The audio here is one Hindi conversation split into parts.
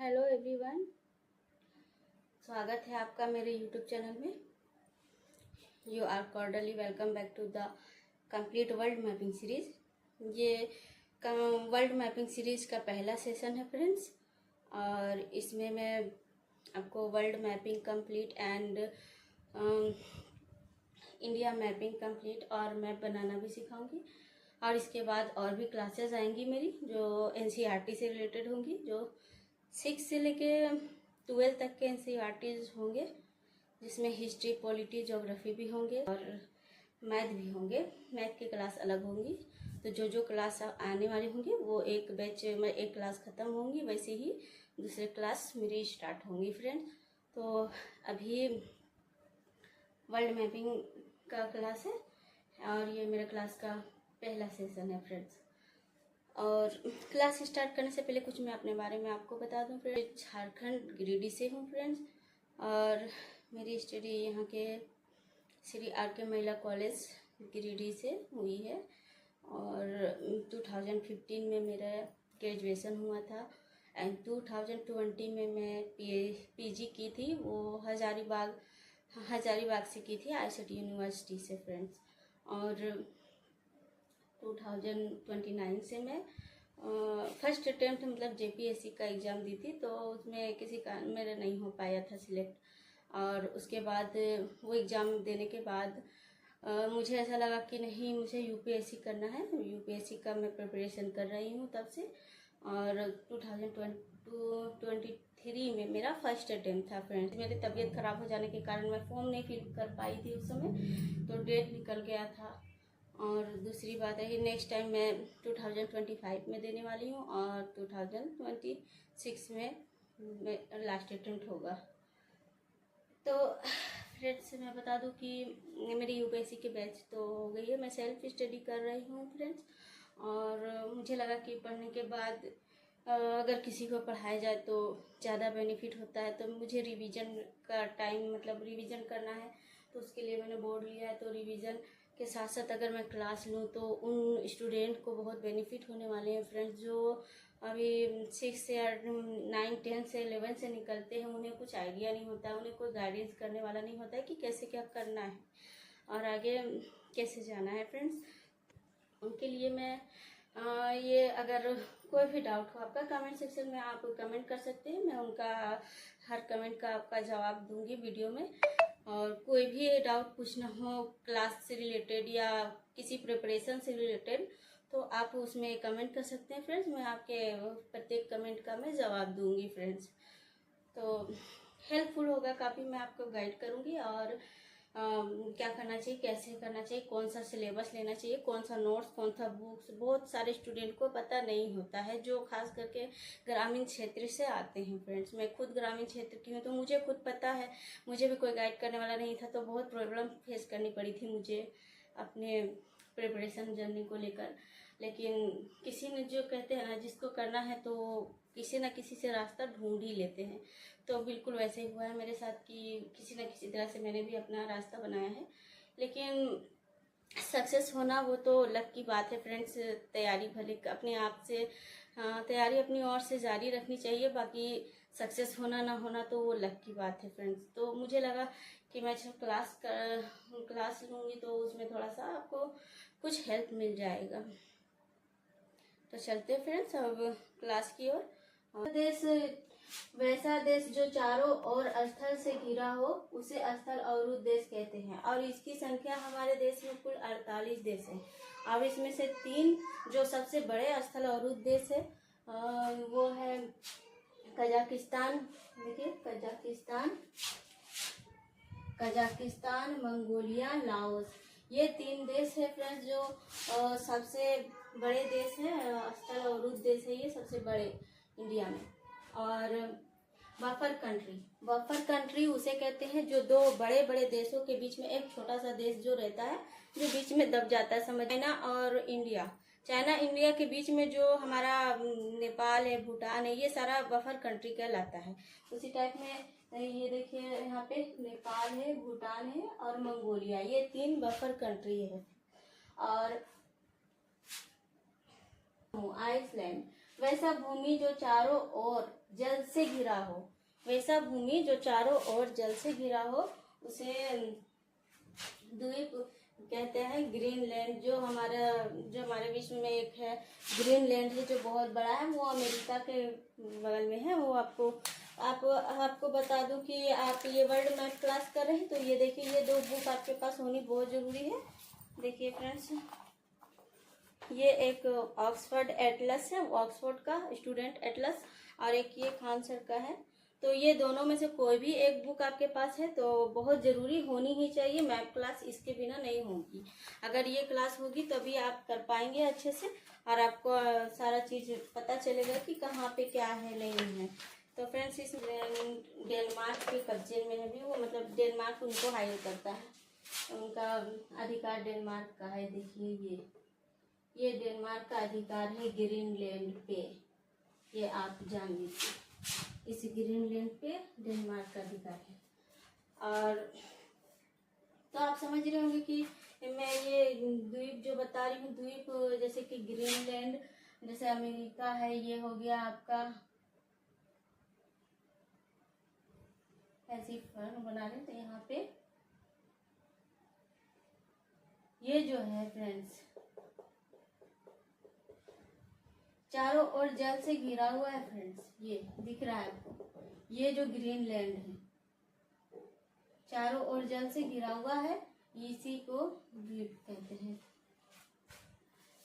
हेलो एवरीवन, स्वागत है आपका मेरे यूट्यूब चैनल में। You are cordially welcome back to the complete world mapping series. ये वर्ल्ड मैपिंग सीरीज़ का पहला सेशन है फ्रेंड्स, और इसमें मैं आपको world mapping complete and India mapping complete और मैप बनाना भी सिखाऊंगी। और इसके बाद और भी क्लासेस आएंगी मेरी जो एनसीईआरटी से रिलेटेड होंगी, जो 6 से लेके 12 तक के एनसीईआरटीज होंगे, जिसमें हिस्ट्री, पॉलिटी, ज्योग्राफी भी होंगे और मैथ भी होंगे। मैथ की क्लास अलग होंगी। तो जो क्लास आने वाली होंगी वो एक बैच में एक क्लास ख़त्म होंगी, वैसे ही दूसरे क्लास मेरी स्टार्ट होंगी फ्रेंड्स। तो अभी वर्ल्ड मैपिंग का क्लास है और ये मेरा क्लास का पहला सेशन है फ्रेंड्स। और क्लास स्टार्ट करने से पहले कुछ मैं अपने बारे में आपको बता दूं फ्रेंड्स। झारखंड गिरिडीह से हूँ फ्रेंड्स, और मेरी स्टडी यहाँ के श्री आर के महिला कॉलेज गिरिडीह से हुई है। और 2015 में मेरा ग्रेजुएशन हुआ था एंड 2020 में मैं पीजी की थी, वो हजारीबाग से की थी, आईसीटी यूनिवर्सिटी से फ्रेंड्स। और 2029 से मैं फर्स्ट अटेम्प्ट मतलब जेपीएससी का एग्ज़ाम दी थी, तो उसमें किसी कारण मेरा नहीं हो पाया था सिलेक्ट। और उसके बाद वो एग्ज़ाम देने के बाद मुझे ऐसा लगा कि नहीं, मुझे यूपीएससी करना है। यूपीएससी का मैं प्रिपरेशन कर रही हूँ तब से। और 2023 में मेरा फर्स्ट अटेम्प्ट था फ्रेंड्स। मेरी तबीयत ख़राब हो जाने के कारण मैं फॉर्म नहीं फिल कर पाई थी उस समय, तो डेट निकल गया था। और दूसरी बात है कि नेक्स्ट टाइम मैं 2025 में देने वाली हूँ और 2026 में लास्ट अटेम्प्ट होगा। तो फ्रेंड्स मैं बता दूँ कि मेरी यूपीएससी के बैच तो हो गई है, मैं सेल्फ स्टडी कर रही हूँ फ्रेंड्स। और मुझे लगा कि पढ़ने के बाद अगर किसी को पढ़ाया जाए तो ज़्यादा बेनिफिट होता है। तो मुझे रिवीजन का टाइम मतलब रिवीजन करना है, तो उसके लिए मैंने बोर्ड लिया है। तो रिवीजन के साथ साथ अगर मैं क्लास लूँ तो उन स्टूडेंट को बहुत बेनिफिट होने वाले हैं फ्रेंड्स, जो अभी 6 या 9, 10 से 11 से निकलते हैं। उन्हें कुछ आइडिया नहीं होता है, उन्हें कोई गाइडेंस करने वाला नहीं होता है कि कैसे क्या करना है और आगे कैसे जाना है फ्रेंड्स। उनके लिए मैं ये अगर कोई भी डाउट हो आपका, कमेंट सेक्शन में आप कमेंट कर सकते हैं। मैं उनका हर कमेंट का आपका जवाब दूंगी वीडियो में। और कोई भी डाउट पूछना हो क्लास से रिलेटेड या किसी प्रिपरेशन से रिलेटेड, तो आप उसमें कमेंट कर सकते हैं फ्रेंड्स। मैं आपके प्रत्येक कमेंट का मैं जवाब दूंगी फ्रेंड्स। तो हेल्पफुल होगा काफ़ी, मैं आपको गाइड करूंगी और क्या करना चाहिए, कैसे करना चाहिए, कौन सा सिलेबस लेना चाहिए, कौन सा नोट्स, कौन सा बुक्स। बहुत सारे स्टूडेंट को पता नहीं होता है, जो खास करके ग्रामीण क्षेत्र से आते हैं फ्रेंड्स। मैं खुद ग्रामीण क्षेत्र की हूँ, तो मुझे खुद पता है। मुझे भी कोई गाइड करने वाला नहीं था, तो बहुत प्रॉब्लम फेस करनी पड़ी थी मुझे अपने प्रिपरेशन जर्नी को लेकर। लेकिन किसी ने जो कहते हैं ना, जिसको करना है तो किसी न किसी से रास्ता ढूंढ ही लेते हैं। तो बिल्कुल वैसे ही हुआ है मेरे साथ कि किसी न किसी तरह से मैंने भी अपना रास्ता बनाया है। लेकिन सक्सेस होना वो तो लक की बात है फ्रेंड्स। तैयारी भले अपने आप से तैयारी अपनी ओर से जारी रखनी चाहिए, बाकी सक्सेस होना ना होना तो वो लक की बात है फ्रेंड्स। तो मुझे लगा कि मैं जब क्लास लूँगी तो उसमें थोड़ा सा आपको कुछ हेल्प मिल जाएगा। तो चलते फ्रेंड्स अब क्लास की ओर। देश वैसा देश जो चारों ओर स्थल से घिरा हो उसे स्थल अवरुद्ध देश कहते हैं। और इसकी संख्या हमारे देश में कुल 48 देश है। अब इसमें से 3 जो सबसे बड़े स्थल अवरुद्ध देश है वो है कजाकिस्तान। देखिए, कजाकिस्तान, मंगोलिया, लाओस, ये 3 देश है फ्रेंड्स जो सबसे बड़े देश हैं। स्थल अवरुद्ध देश है ये सबसे बड़े इंडिया में। और बफर कंट्री उसे कहते हैं जो 2 बड़े बड़े देशों के बीच में एक छोटा सा देश जो रहता है, जो बीच में दब जाता है, समझ। चाइना इंडिया के बीच में जो हमारा नेपाल है, भूटान है, ये सारा बफर कंट्री कहलाता है। उसी टाइप में ये देखिए, यहाँ पे नेपाल है, भूटान है और मंगोलिया, ये 3 बफर कंट्री है। और आइसलैंड, वैसा भूमि जो चारों ओर जल से घिरा हो, वैसा भूमि जो चारों ओर जल से घिरा हो उसे द्वीप कहते हैं। ग्रीनलैंड जो हमारे विश्व में एक है ग्रीनलैंड है जो बहुत बड़ा है, वो अमेरिका के बगल में है। वो आपको बता दूं कि आप ये वर्ल्ड मैप क्लास कर रहे हैं तो ये देखिए, ये 2 बुक आपके पास होनी बहुत जरूरी है। देखिए फ्रेंड्स, ये एक ऑक्सफोर्ड एटलस है, ऑक्सफोर्ड का स्टूडेंट एटलस, और एक ये खान सर का है। तो ये दोनों में से कोई भी एक बुक आपके पास है तो बहुत ज़रूरी होनी ही चाहिए। मैप क्लास इसके बिना नहीं होगी। अगर ये क्लास होगी तभी आप कर पाएंगे अच्छे से, और आपको सारा चीज़ पता चलेगा कि कहाँ पे क्या है नहीं है। तो फ्रेंड्स, इस डेनमार्क के कब्जे में है भी वो, मतलब डेनमार्क उनको हायर करता है, उनका अधिकार डेनमार्क का है। देखिए ये डेनमार्क का अधिकार है ग्रीनलैंड पे, ये आप जान लीजिए। इस ग्रीनलैंड पे डेनमार्क का अधिकार है। और तो आप समझ रहे होंगे कि मैं ये द्वीप जो बता रही हूँ, द्वीप जैसे कि ग्रीनलैंड, जैसे अमेरिका है, ये हो गया आपका, ऐसी फर्न बना रहे तो यहाँ पे ये जो है फ्रेंड्स चारों ओर जल से घिरा हुआ है। फ्रेंड्स ये दिख रहा है आपको, ये जो ग्रीनलैंड है चारों ओर जल से घिरा हुआ है, इसी को द्वीप कहते हैं।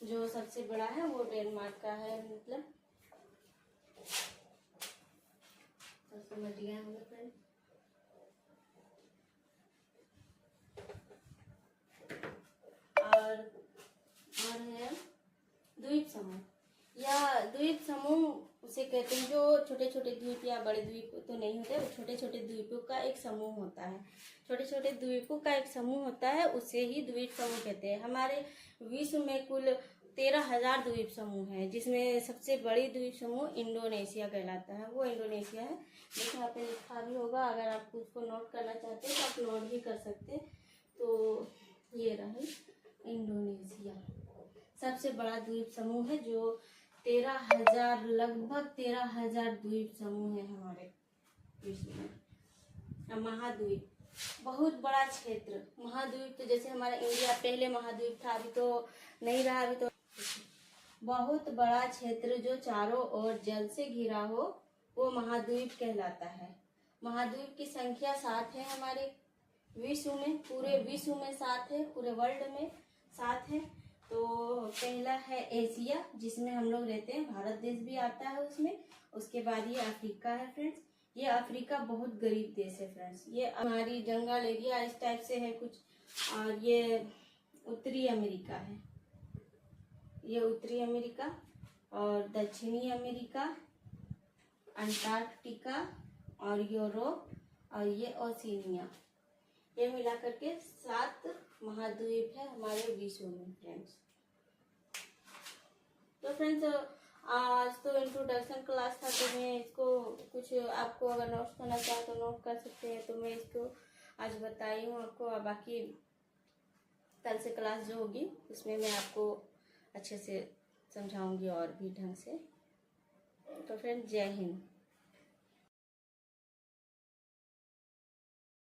जो सबसे बड़ा है वो डेनमार्क का है, मतलब तो समझ गए होंगे फ्रेंड्स। और है द्वीप समूह, या द्वीप समूह उसे कहते हैं जो छोटे छोटे द्वीप या बड़े द्वीप तो नहीं होते, वो छोटे छोटे द्वीपों का एक समूह होता है। छोटे छोटे द्वीपों का एक समूह होता है, उसे ही द्वीप समूह कहते हैं। हमारे विश्व में कुल 13,000 द्वीप समूह है, जिसमें सबसे बड़ी द्वीप समूह इंडोनेशिया कहलाता है, वो इंडोनेशिया है। देखिए यहाँ पे लिखा भी होगा, अगर आप उसको नोट करना चाहते हैं तो आप नोट भी कर सकते हैं। तो ये रही इंडोनेशिया, सबसे बड़ा द्वीप समूह है, जो 13,000 लगभग 13,000 द्वीप समूह है हमारे विश्व में। महाद्वीप बहुत बड़ा क्षेत्र, महाद्वीप तो जैसे हमारा इंडिया पहले महाद्वीप था, अभी तो नहीं रहा। अभी तो बहुत बड़ा क्षेत्र जो चारों ओर जल से घिरा हो वो महाद्वीप कहलाता है। महाद्वीप की संख्या 7 है हमारे विश्व में, पूरे विश्व में 7 है, पूरे वर्ल्ड में 7 है। तो पहला है एशिया, जिसमें हम लोग रहते हैं, भारत देश भी आता है उसमें। उसके बाद ये अफ्रीका है फ्रेंड्स, ये अफ्रीका बहुत गरीब देश है फ्रेंड्स। ये हमारी जंगल एरिया इस टाइप से है कुछ। और ये उत्तरी अमेरिका है, ये उत्तरी अमेरिका, और दक्षिणी अमेरिका, अंटार्कटिका और यूरोप, और ये ओशिनिया, ये मिला करके 7 महाद्वीप है हमारे विश्व में फ्रेंड्स। तो फ्रेंड्स, आज तो इंट्रोडक्शन क्लास था, तो मैं इसको कुछ आपको अगर नोट्स करना चाहे तो नोट कर सकते हैं। तो मैं इसको आज बताई हूँ आपको, और बाकी कल से क्लास जो होगी उसमें मैं आपको अच्छे से समझाऊंगी और भी ढंग से। तो फ्रेंड्स, जय हिंद।